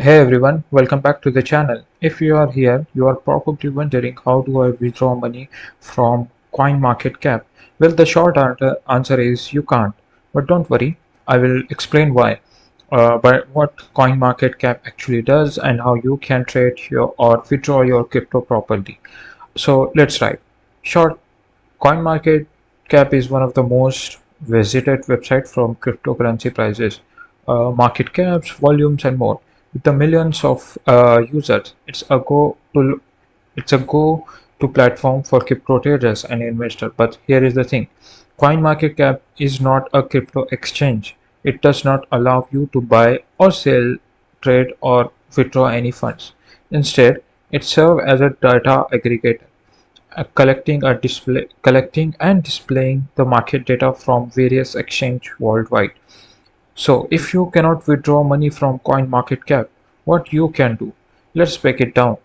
Hey everyone, welcome back to the channel. If you are here, you are probably wondering how do I withdraw money from Coinmarketcap? Well, the short answer is you can't. But don't worry, I will explain why. But what Coinmarketcap actually does and how you can trade your or withdraw your crypto properly. So let's dive. Short, CoinMarketCap is one of the most visited website from cryptocurrency prices, market caps, volumes, and more. With the millions of users, it's a go-to platform for crypto traders and investors. But here is the thing: CoinMarketCap is not a crypto exchange. It does not allow you to buy or sell, trade, or withdraw any funds. Instead, it serves as a data aggregator, collecting and displaying the market data from various exchanges worldwide. So if you cannot withdraw money from CoinMarketCap, what you can do? Let's break it down.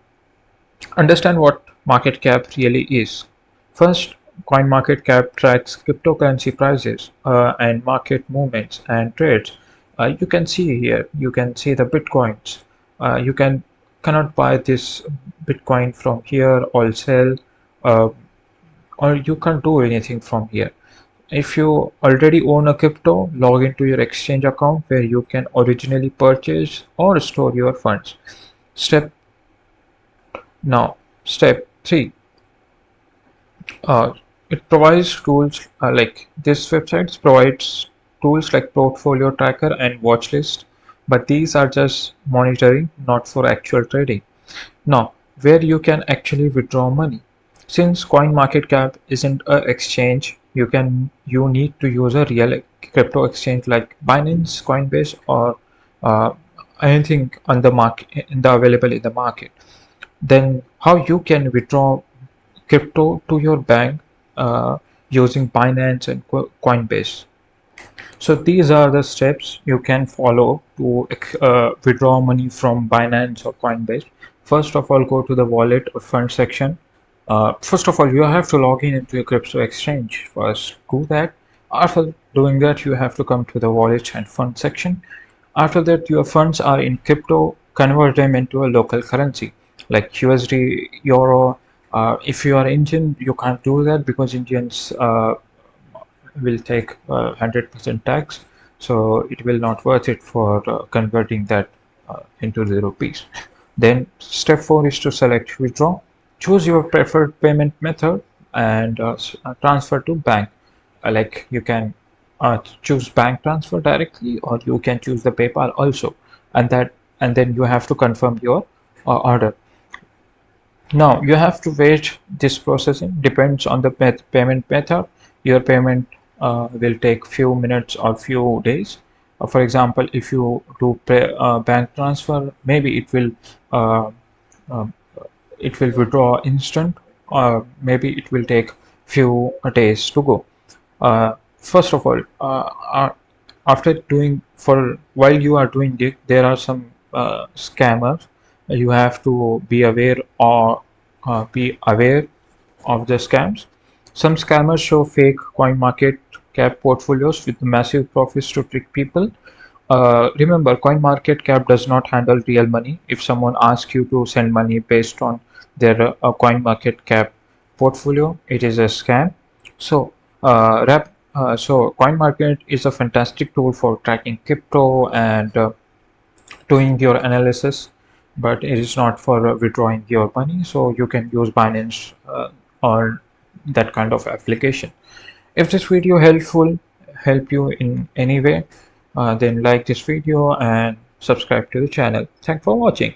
Understand what market cap really is. First, CoinMarketCap tracks cryptocurrency prices and market movements and trades. You can see here, you can see the bitcoins. You cannot buy this bitcoin from here or sell, uh, or you can't do anything from here. If you already own a crypto, log into your exchange account where you can originally purchase or store your funds. Step Step 3. Uh, it provides tools like this website provides tools like portfolio tracker and watch list, but these are just monitoring, not for actual trading. Now, where you can actually withdraw money. Since CoinMarketCap isn't an exchange, you need to use a real crypto exchange like Binance, Coinbase, or uh, anything on the market in the available in the market. Then how you can withdraw crypto to your bank using Binance and Coinbase. So these are the steps you can follow to withdraw money from Binance or Coinbase. First of all, go to the wallet or fund section. First of all, you have to log in into your crypto exchange. First, do that. After doing that, you have to come to the wallet and fund section. After that, your funds are in crypto, convert them into a local currency like USD, Euro. If you are Indian, you can't do that because Indians will take 100% tax, so it will not worth it for converting that into the rupees. Then step 4 is to select withdraw. Choose your preferred payment method and transfer to bank. Like you can choose bank transfer directly, or you can choose the PayPal also, and then you have to confirm your order. Now you have to wait this processing depends on the payment method. Your payment will take few minutes or few days. For example, if you do bank transfer, maybe uh, um, it will withdraw instant, or maybe it will take few days to go. First of all, after doing for while you are doing it, there are some scammers. You have to be aware of the scams. Some scammers show fake coin market cap portfolios with massive profits to trick people. Remember, CoinMarketCap does not handle real money. If someone asks you to send money based on their CoinMarketCap portfolio, it is a scam. So, CoinMarket is a fantastic tool for tracking crypto and doing your analysis, but it is not for withdrawing your money. So you can use Binance or that kind of application. If this video help you in any way, then like this video and subscribe to the channel. Thanks for watching.